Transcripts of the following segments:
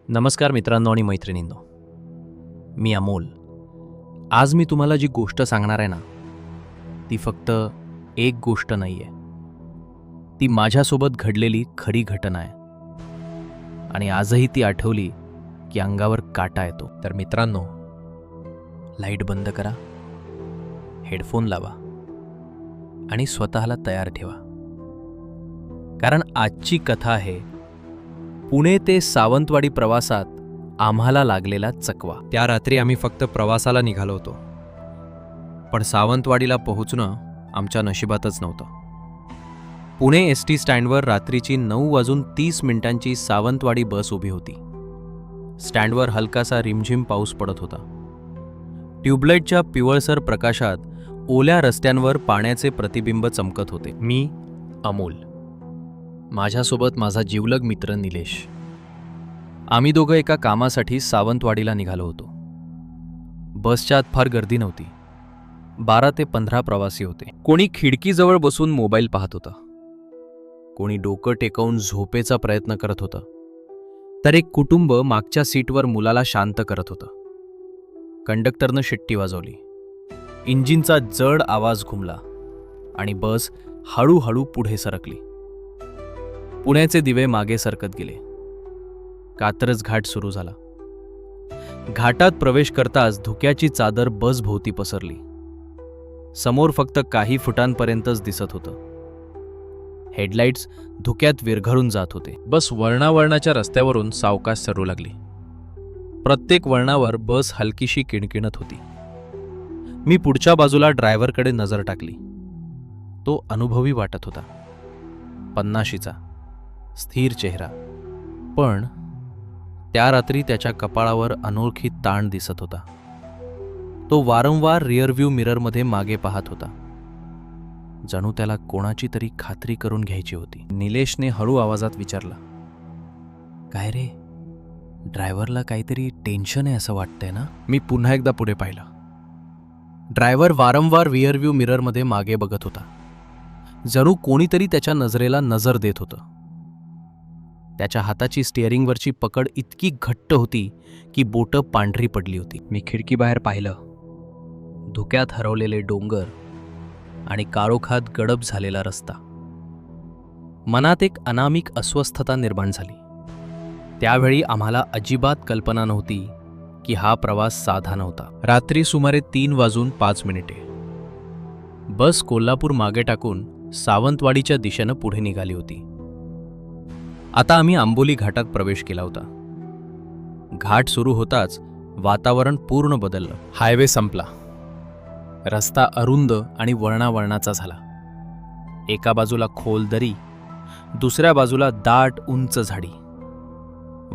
नमस्कार मित्रांनो आणि मैत्रिणींनो. मी अमोल. आज मी तुम्हाला जी गोष्ट सांगणार आहे ना, ती फक्त एक गोष्ट नाही आहे. ती माझ्यासोबत घडलेली खरी घटना आहे. आणि आजही ती आठवली की अंगावर काटा येतो. तर मित्रांनो, लाईट बंद करा, हेडफोन लावा आणि स्वतःला तयार ठेवा. कारण आजची कथा आहे पुणे ते सावंतवाडी प्रवासात आम्हाला लागलेला चकवा. त्या रात्री आम्ही फक्त प्रवासाला निघालो होतो, पण सावंतवाडीला पोहोचणं आमच्या नशिबातच नव्हतं. पुणे एसटी स्टँडवर रात्रीची 9:30 सावंतवाडी बस उभी होती. स्टँडवर हलकासा रिमझिम पाऊस पडत होता. ट्यूबलाईटच्या पिवळसर प्रकाशात ओल्या रस्त्यांवर पाण्याचे प्रतिबिंब चमकत होते. मी अमोल, माझ्यासोबत माझा जिवलग मित्र निलेश. आम्ही दोघं एका कामासाठी सावंतवाडीला निघालो होतो. बसच्या आत फार गर्दी नव्हती. 12 ते 15 प्रवासी होते. कोणी खिडकीजवळ बसून मोबाईल पाहत होता, कोणी डोकं टेकवून झोपेचा प्रयत्न करत होतं, तर एक कुटुंब मागच्या सीटवर मुलाला शांत करत होतं. कंडक्टरनं शिट्टी वाजवली. इंजिनचा जड आवाज घुमला आणि बस हळूहळू पुढे सरकली. पुण्याचे दिवे मागे सरकत गेले. कात्रज घाट सुरू झाला. घाटात प्रवेश करताच धुक्याची चादर बस भोवती पसरली. समोर फक्त काही फुटांपर्यंतच दिसत होतं. हेडलाईट्स धुक्यात विरघळून जात होते. बस वळणावळणाच्या रस्त्यावरून सावकाश सरू लागली. प्रत्येक वळणावर बस हलकीशी किणकिणत होती. मी पुढच्या बाजूला ड्रायव्हरकडे नजर टाकली. तो अनुभवी वाटत होता. 50शीचा स्थिर चेहरा, पण त्या रात्री त्याच्या कपाळावर अनोळखी ताण दिसत होता. तो वारंवार रिअरव्ह्यू मिररमध्ये मागे पाहत होता, जणू त्याला कोणाची तरी खात्री करून घ्यायची होती. निलेशने हळू आवाजात विचारला, काय रे, ड्रायव्हरला काहीतरी टेन्शन आहे असं वाटतंय ना? मी पुन्हा एकदा पुढे पाहिलं. ड्रायव्हर वारंवार रिअरव्ह्यू मिररमध्ये मागे बघत होता, जणू कोणीतरी त्याच्या नजरेला नजर देत होतं. त्याच्या हाताची स्टिअरिंगवरची पकड इतकी घट्ट होती की बोटं पांढरी पडली होती. मी खिडकीबाहेर पाहिलं. धुक्यात हरवलेले डोंगर आणि काळोखात गडप झालेला रस्ता. मनात एक अनामिक अस्वस्थता निर्माण झाली. त्यावेळी आम्हाला अजिबात कल्पना नव्हती की हा प्रवास साधा नव्हता. रात्री सुमारे 3:05 बस कोल्हापूर मागे टाकून सावंतवाडीच्या दिशेनं पुढे निघाली होती. आता आम्ही आंबोली घाटात प्रवेश केला होता. घाट सुरू होताच वातावरण पूर्ण बदललं. हायवे संपला. रस्ता अरुंद आणि वळणावळणाचा झाला. एका बाजूला खोल दरी, दुसऱ्या बाजूला दाट उंच झाडी,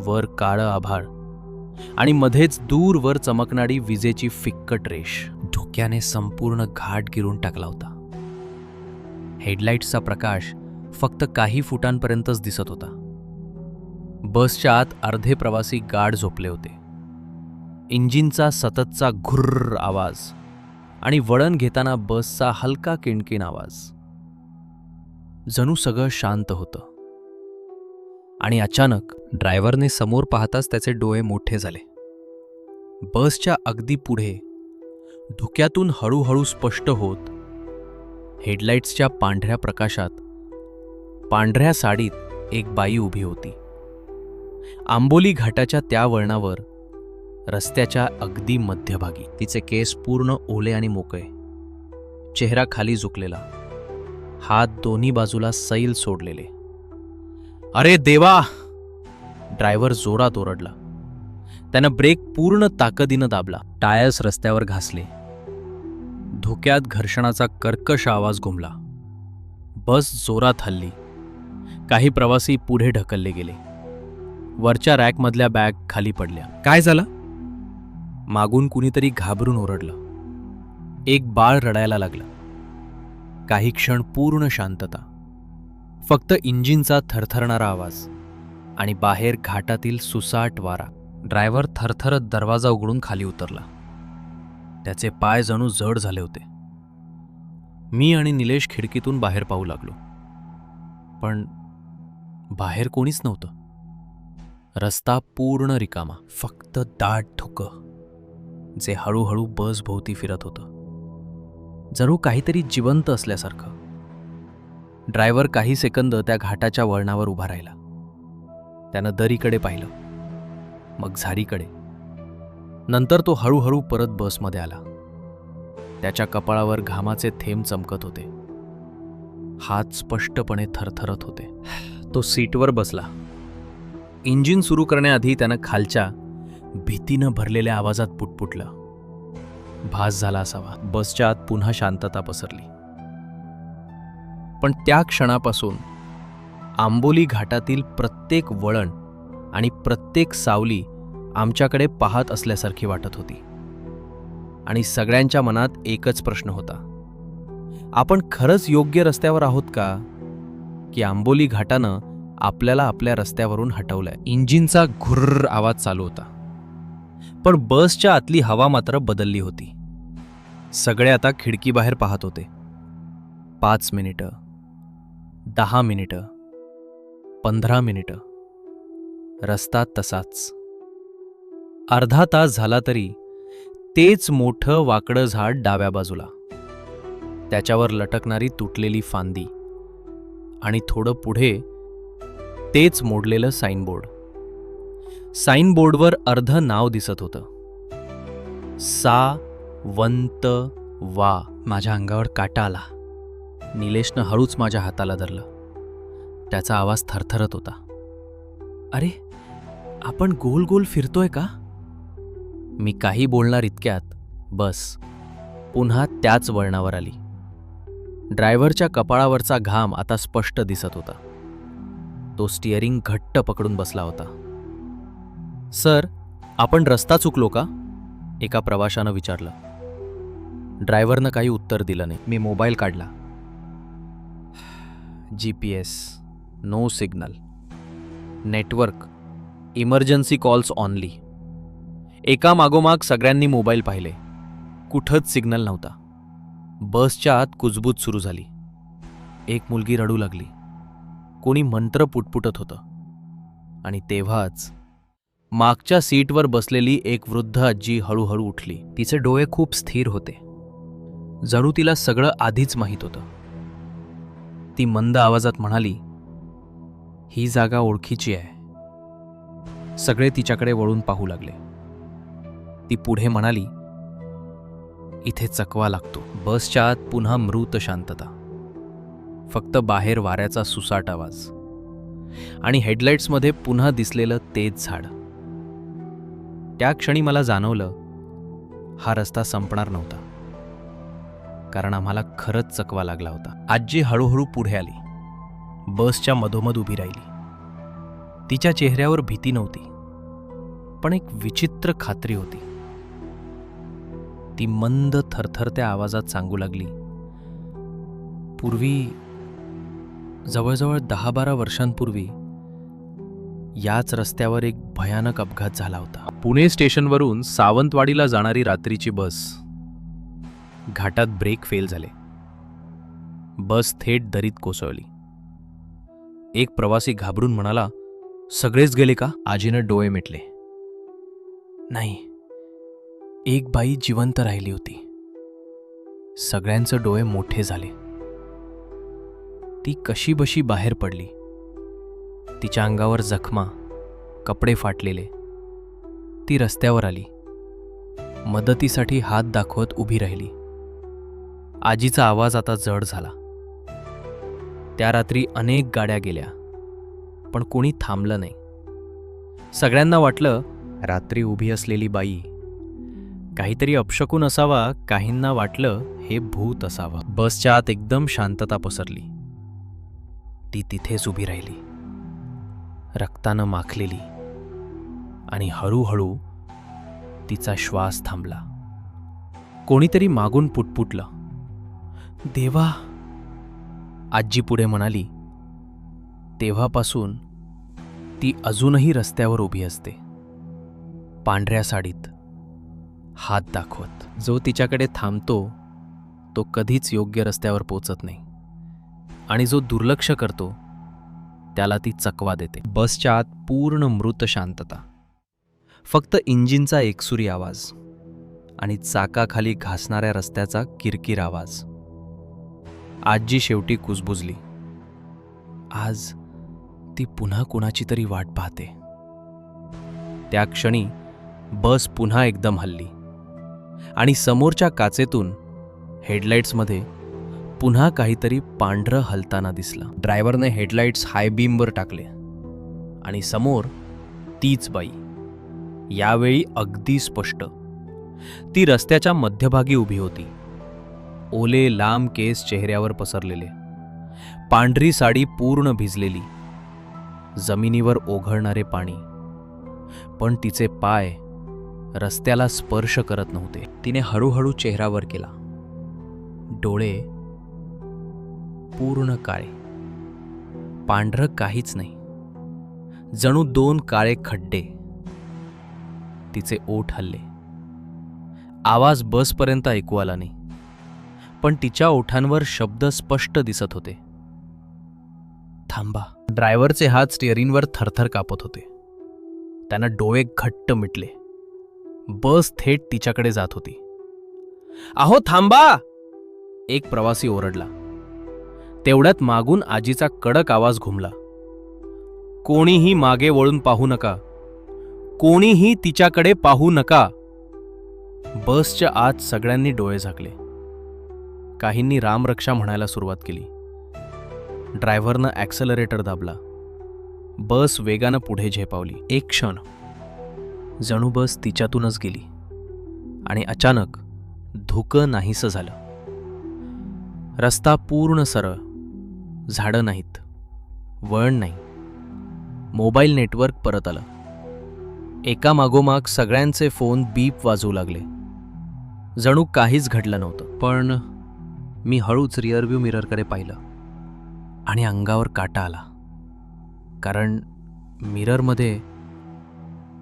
वर काळं आभाळ आणि मध्येच दूरवर चमकणारी विजेची फिक्कट रेष. धुक्याने संपूर्ण घाट गिरून टाकला होता. हेडलाईट्सचा प्रकाश फक्त काही फुटांपर्यंतच दिसत होता. बसच्या आत अर्धे प्रवासी गाढ झोपले होते. इंजिनचा सततचा घुर्र आवाज आणि वळण घेताना बसचा हलका किणकिण आवाज. जणू सगळं शांत होतं. आणि अचानक ड्रायव्हरने समोर पाहताच त्याचे डोळे मोठे झाले. बसच्या अगदी पुढे, धुक्यातून हळूहळू स्पष्ट होत, हेडलाईट्सच्या पांढऱ्या प्रकाशात पांढऱ्या साडीत एक बाई उभी होती. आंबोली घाटाच्या त्या वळणावर, रस्त्याच्या अगदी मध्यभागी. तिचे केस पूर्ण ओले आणि मोकळे, चेहरा खाली झुकलेला, हात दोन्ही बाजूला सैल सोडलेले. अरे देवा! ड्रायव्हर जोरात ओरडला. त्यानं ब्रेक पूर्ण ताकदीनं दाबला. टायर्स रस्त्यावर घासले. धुक्यात घर्षणाचा कर्कश आवाज घुमला. बस जोरात हलली. काही प्रवासी पुढे ढकलले गेले. वरच्या रॅकमधल्या बॅग खाली पडल्या. काय झालं? मागून कुणीतरी घाबरून ओरडलं. एक बाळ रडायला लागलं. काही क्षण पूर्ण शांतता. फक्त इंजिनचा थरथरणारा आवाज आणि बाहेर घाटातील सुसाट वारा. ड्रायव्हर थरथरत दरवाजा उघडून खाली उतरला. त्याचे पाय जणू जड झाले होते. मी आणि निलेश खिडकीतून बाहेर पाहू लागलो, पण बाहेर कोणीच नव्हतं. रस्ता पूर्ण रिकामा, फक्त दाट धुकं जे हळूहळू बस भोवती फिरत होतं, जणू काहीतरी जिवंत असल्यासारखं. ड्रायव्हर काही सेकंद त्या घाटाच्या वळणावर उभा राहिला. त्यानं दरीकडे पाहिलं, मग झाडीकडे. नंतर तो हळूहळू परत बसमध्ये आला. त्याच्या कपाळावर घामाचे थेंब चमकत होते. हात स्पष्टपणे थरथरत होते. तो सीटवर बसला. इंजिन सुरू करण्याआधी त्यानं खालच्या भीतीनं भरलेल्या आवाजात पुटपुटलं. भास झाला असावा. बसच्या आत पुन्हा शांतता पसरली. पण त्या क्षणापासून आंबोली घाटातील प्रत्येक वळण आणि प्रत्येक सावली आमच्याकडे पाहत असल्यासारखी वाटत होती. आणि सगळ्यांच्या मनात एकच प्रश्न होता, आपण खरंच योग्य रस्त्यावर आहोत का, की आंबोली घाटानं आपल्याला आपल्या रस्त्यावरून हटवलंय. इंजिनचा घुर्र आवाज चालू होता, पण बसच्या आतली हवा मात्र बदलली होती. सगळे आता खिडकीबाहेर पाहत होते. 5 मिनिटं, 10 मिनिटं, 15 मिनिटं, रस्ता तसाच. अर्धा तास झाला तरी तेच मोठं वाकडं झाड डाव्या बाजूला, त्याच्यावर लटकणारी तुटलेली फांदी, आणि थोडं पुढे तेच मोडलेलं साईनबोर्ड. साईनबोर्डवर अर्धं नाव दिसत होतं, सावंत वा. माझ्या अंगावर काटा आला. निलेशनं हळूच माझ्या हाताला धरलं. त्याचा आवाज थरथरत होता. अरे, आपण गोल गोल फिरतोय का? मी काही बोलणार इतक्यात बस पुन्हा त्याच वळणावर आली. ड्रायव्हरच्या कपाळावरचा घाम आता स्पष्ट दिसत होता. तो स्टिअरिंग घट्ट पकडून बसला होता. सर, आपण रस्ता चुकलो का? एका प्रवाशानं विचारलं. ड्रायव्हरनं काही उत्तर दिलं नाही. मी मोबाईल काढला. GPS, no signal, network, emergency calls only. एका मागोमाग सगळ्यांनी मोबाईल पाहिले. कुठंच सिग्नल नव्हता. बसच्या आत कुजबूज सुरू झाली. एक मुलगी रडू लागली. कोणी मंत्र पुटपुटत होतं. आणि तेव्हाच मागच्या सीटवर बसलेली एक वृद्ध आजी हळूहळू उठली. तिचे डोळे खूप स्थिर होते, जणू तिला सगळं आधीच माहीत होतं. ती मंद आवाजात म्हणाली, ही जागा ओळखीची आहे. सगळे तिच्याकडे वळून पाहू लागले. ती पुढे म्हणाली, इथे चकवा लागतो. बसच्या आत पुन्हा मृत शांतता. फक्त बाहेर वाऱ्याचा सुसाट आवाज आणि हेडलाईट्समध्ये पुन्हा दिसलेलं तेच झाड. त्या क्षणी मला जाणवलं, हा रस्ता संपणार नव्हता, कारण आम्हाला खरंच चकवा लागला होता. आजी हळूहळू पुढे आली. बसच्या मधोमध उभी राहिली. तिच्या चेहऱ्यावर भीती नव्हती, पण एक विचित्र खात्री होती. ती मंद थरथरत्या आवाजात सांगू लागली, पूर्वी, जवळजवळ 10-12 वर्षांपूर्वी याच रस्त्यावर एक भयानक अपघात झाला होता. पुणे स्टेशनवरून सावंतवाडीला जाणारी रात्रीची बस. घाटात ब्रेक फेल झाले. बस थेट दरीत कोसळली. एक प्रवासी घाबरून म्हणाला, सगळेच गेले का? आजीनं डोळे मिटले. नाही, एक बाई जिवंत राहिली होती. सगळ्यांचे डोळे मोठे झाले. ती कशीबशी बाहेर पडली. तिच्या अंगावर जखमा, कपडे फाटलेले. ती रस्त्यावर आली. मदतीसाठी हात दाखवत उभी राहिली. आजीचा आवाज आता जड झाला. त्या रात्री अनेक गाड्या गेल्या, पण कोणी थांबलं नाही. सगळ्यांना वाटलं, रात्री उभी असलेली बाई काहीतरी अपशकून असावा. काहींना वाटलं, हे भूत असावं. बसच्या आत एकदम शांतता पसरली. ती तिथेच उभी राहिली, रक्तानं माखलेली, आणि हळूहळू तिचा श्वास थांबला. कोणीतरी मागून पुटपुटलं, देवा. आजी पुढे म्हणाली, तेव्हापासून ती अजूनही रस्त्यावर उभी असते, पांढऱ्या साडीत, हात दाखवत. जो तिच्याकडे थांबतो तो कधीच योग्य रस्त्यावर पोचत नाही, आणि जो दुर्लक्ष करतो त्याला ती चकवा देते. बसच्या आत पूर्ण मृत शांतता. फक्त इंजिनचा एकसुरी आवाज आणि चाकाखाली घासणाऱ्या रस्त्याचा किरकिर आवाज. आजी शेवटी कुजबुजली. आज ती पुन्हा कुणाची तरी वाट पाहते. त्या क्षणी बस पुन्हा एकदम हलली आणि समोरच्या काचेतून हेडलाईट्समध्ये पुन्हा काहीतरी पांढरं हलताना दिसलं. ड्रायव्हरने हेडलाईट्स हाय बीमवर टाकले आणि समोर तीच बाई, यावेळी अगदी स्पष्ट. ती रस्त्याच्या मध्यभागी उभी होती. ओले लांब केस चेहऱ्यावर पसरलेले, पांढरी साडी पूर्ण भिजलेली, जमिनीवर ओघळणारे पाणी. पण तिचे पाय रस्त्याला स्पर्श करत नव्हते. तिने हळूहळू चेहरा वर केला. डोळे पूर्ण काळे, पांढरं काहीच नाही, जणू 2 काळे खड्डे. तिचे ओठ हलले. आवाज बसपर्यंत ऐकू आला नाही, पण तिच्या ओठांवर शब्द स्पष्ट दिसत होते. थांबा. ड्रायव्हरचे हात स्टिअरिंगवर थरथर कापत होते. त्यानं डोळे घट्ट मिटले. बस थेट तिच्याकडे जात होती. अहो थांबा, एक प्रवासी ओरडला. तेवढ्यात मागून आजीचा कडक आवाज घुमला. कोणीही मागे वळून पाहू नका, कोणीही तिच्याकडे पाहू नका. बसच्या आत सगळ्यांनी डोळे झाकले. काहींनी रामरक्षा म्हणायला सुरुवात केली. ड्रायव्हरनं ॲक्सेलरेटर दाबला. बस वेगानं पुढे झेपावली. एक क्षण जणू बस तिच्यातूनच गेली आणि अचानक धुकं नाहीसं झालं. रस्ता पूर्ण सरळ, झाडं नाहीत, वळण नाही. मोबाईल नेटवर्क परत आलं. एका मागोमाग सगळ्यांचे फोन बीप वाजवू लागले. जणू काहीच घडलं नव्हतं. पण मी हळूच रिअरव्ह्यू मिररकडे पाहिलं आणि अंगावर काटा आला. कारण मिररमध्ये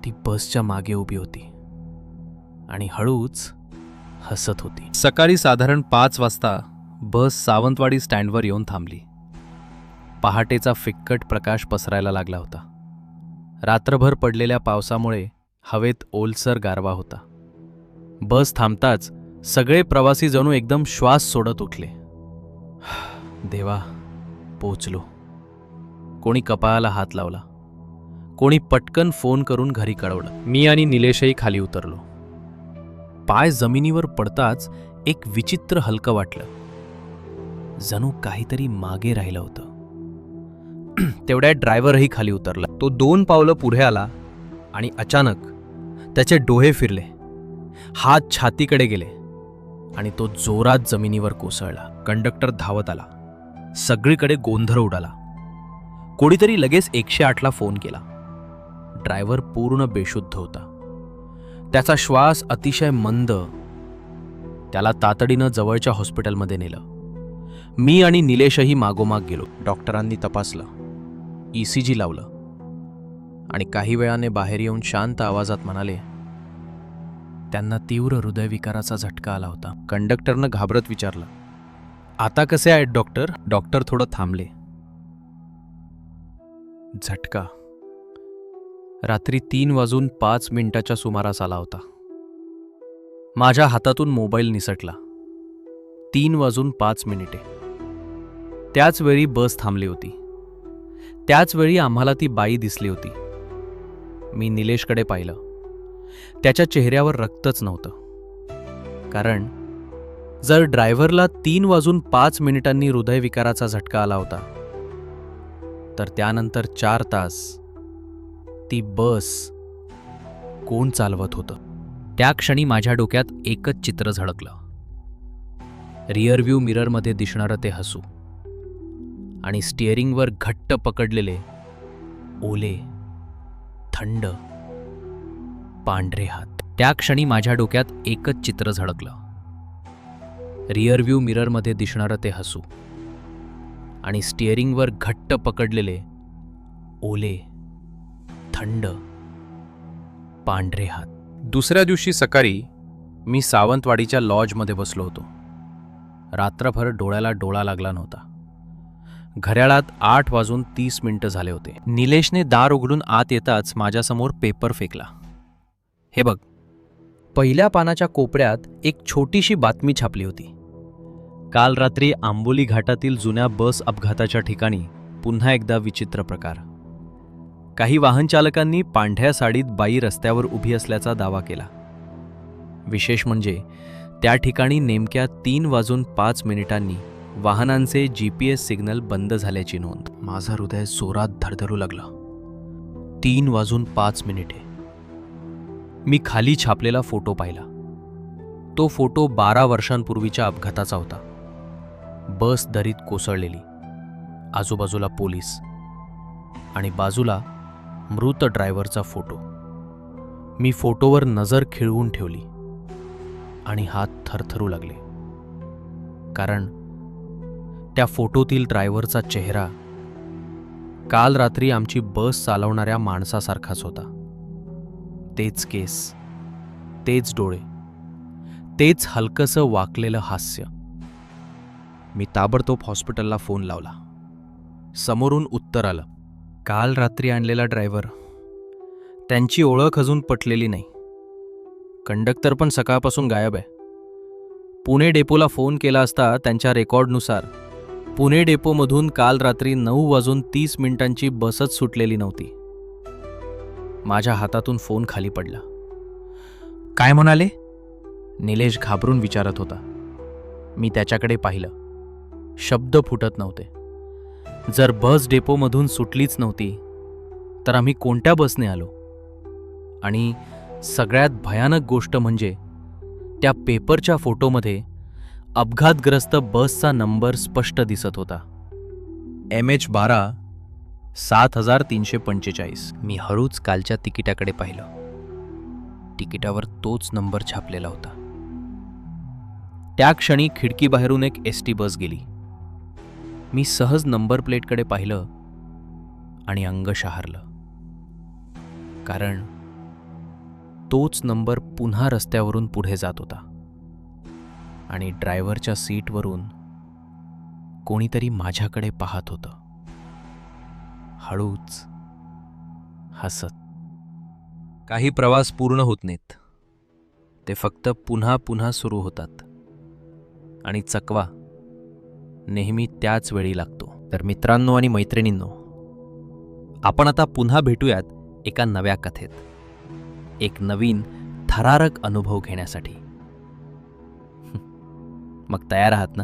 ती बसच्या मागे उभी होती आणि हळूच हसत होती. सकाळी साधारण 5 वाजता बस सावंतवाडी स्टँडवर येऊन थांबली. पहाटेचा फिक्कट प्रकाश पसरायला लागला होता. रात्रभर पडलेल्या पावसामुळे हवेत ओलसर गारवा होता. बस थांबताच सगळे प्रवासी जणू एकदम श्वास सोडत उठले. देवा, पोचलो. कोणी कपाळाला हात लावला, कोणी पटकन फोन करून घरी कळवलं. मी आणि निलेशही खाली उतरलो. पाय जमिनीवर पडताच एक विचित्र हलकं वाटलं. जणू काहीतरी मागे राहिलं होतं. तेवढ्या ड्रायव्हरही खाली उतरला. तो 2 पावलं पुढे आला आणि अचानक त्याचे डोळे फिरले, हात छातीकडे गेले आणि तो जोरात जमिनीवर कोसळला. कंडक्टर धावत आला. सगळीकडे गोंधळ उडाला. कोणीतरी लगेच 108ला फोन केला. ड्रायव्हर पूर्ण बेशुद्ध होता. त्याचा श्वास अतिशय मंद. त्याला तातडीनं जवळच्या हॉस्पिटलमध्ये नेलं. मी आणि निलेशही मागोमाग गेलो. डॉक्टरांनी तपासलं, ECG लावलं आणि काही वेळाने बाहेर येऊन शांत आवाजात म्हणाले, त्यांना तीव्र हृदयविकाराचा झटका आला होता. कंडक्टरनं घाबरत विचारलं, आता कसे आहेत डॉक्टर? डॉक्टर थोडं थांबले. झटका रात्री 3:05 सुमारास आला होता. माझ्या हातातून मोबाईल निसटला. 3:05. त्याच वेळी बस थांबली होती. त्याच वेळी आम्हाला ती बाई दिसली होती. मी निलेशकडे पाहिलं. त्याच्या चेहऱ्यावर रक्तच नव्हतं. कारण जर ड्रायव्हरला 3:05 हृदयविकाराचा झटका आला होता, तर त्यानंतर 4 तास ती बस कोण चालवत होतं? त्या क्षणी माझ्या डोक्यात एकच चित्र झळकलं. रिअरव्ह्यू मिररमध्ये दिसणारं ते हसू आणि स्टिअरिंगवर घट्ट पकडलेले ओले, थंड, पांढरे हात. त्या क्षणी माझ्या डोक्यात एकच चित्र झळकलं. रिअरव्ह्यू मिररमध्ये दिसणारं ते हसू आणि स्टिअरिंगवर घट्ट पकडलेले ओले, थंड, पांढरे हात. दुसऱ्या दिवशी सकाळी मी सावंतवाडीच्या लॉजमध्ये बसलो होतो. रात्रभर डोळ्याला डोळा लागला नव्हता. घड्याळात 8:30 झाले होते. निलेशने दार उघडून आत येताच माझ्यासमोर पेपर फेकला. हे बघ, पहिल्या पानाच्या कोपऱ्यात एक छोटीशी बातमी छापली होती. काल रात्री आंबोली घाटातील जुन्या बस अपघाताच्या ठिकाणी पुन्हा एकदा विचित्र प्रकार. काही वाहनचालकांनी पांढऱ्या साडीत बाई रस्त्यावर उभी असल्याचा दावा केला. विशेष म्हणजे त्या ठिकाणी नेमक्या 3:05 वाहनांचे GPS सिग्नल बंद झाल्याची नोंद. माझं हृदय जोरात धडधडू लागलं. 3:05. मी खाली छापलेला फोटो पाहिला. तो फोटो 12 वर्षांपूर्वीच्या अपघाताचा होता. बस दरीत कोसळलेली, आजूबाजूला पोलीस आणि बाजूला मृत ड्रायव्हरचा फोटो. मी फोटोवर नजर खिळवून ठेवली आणि हात थरथरू लागले, कारण त्या फोटोतील ड्रायव्हरचा चेहरा काल रात्री आमची बस चालवणाऱ्या माणसासारखाच होता. तेच केस, तेच डोळे, तेच हलकसं वाकलेलं हास्य. मी ताबडतोब हॉस्पिटलला फोन लावला. समोरून उत्तर आलं, काल रात्री आणलेला ड्रायव्हर. त्यांची ओळख अजून पटलेली नाही. कंडक्टर पण सकाळपासून गायब आहे. पुणे डेपोला फोन केला असता त्यांच्या रेकॉर्डनुसार पुणे डेपोमधून काल रात्री 9:30 बसच सुटलेली नव्हती. माझ्या हातातून फोन खाली पडला. काय म्हणाले? निलेश घाबरून विचारत होता. मी त्याच्याकडे पाहिलं. शब्द फुटत नव्हते. जर बस डेपोमधून सुटलीच नव्हती तर आम्ही कोणत्या बसने आलो? आणि सगळ्यात भयानक गोष्ट म्हणजे त्या पेपरच्या फोटोमध्ये अपघातग्रस्त बसचा नंबर स्पष्ट दिसत होता. MH12 7345. मी हळूच कालच्या तिकिटाकडे पाहिलं. तिकिटावर तोच नंबर छापलेला होता. त्या क्षणी खिडकीबाहेरून एक ST बस गेली. मी सहज नंबर प्लेटकडे पाहिलं आणि अंग शहारलं, कारण तोच नंबर पुन्हा रस्त्यावरून पुढे जात होता आणि ड्रायव्हरच्या सीटवरून कोणीतरी माझ्याकडे पाहत होतं, हळूच, हसत. काही प्रवास पूर्ण होत नाहीत, ते फक्त पुन्हा पुन्हा सुरू होतात आणि चकवा नेहमी त्याच वेळी लागतो. तर मित्रांनो आणि मैत्रिणींनो, आपण आता पुन्हा भेटूयात एका नव्या कथेत, एक नवीन थरारक अनुभव घेण्यासाठी. मग तयार आहात ना?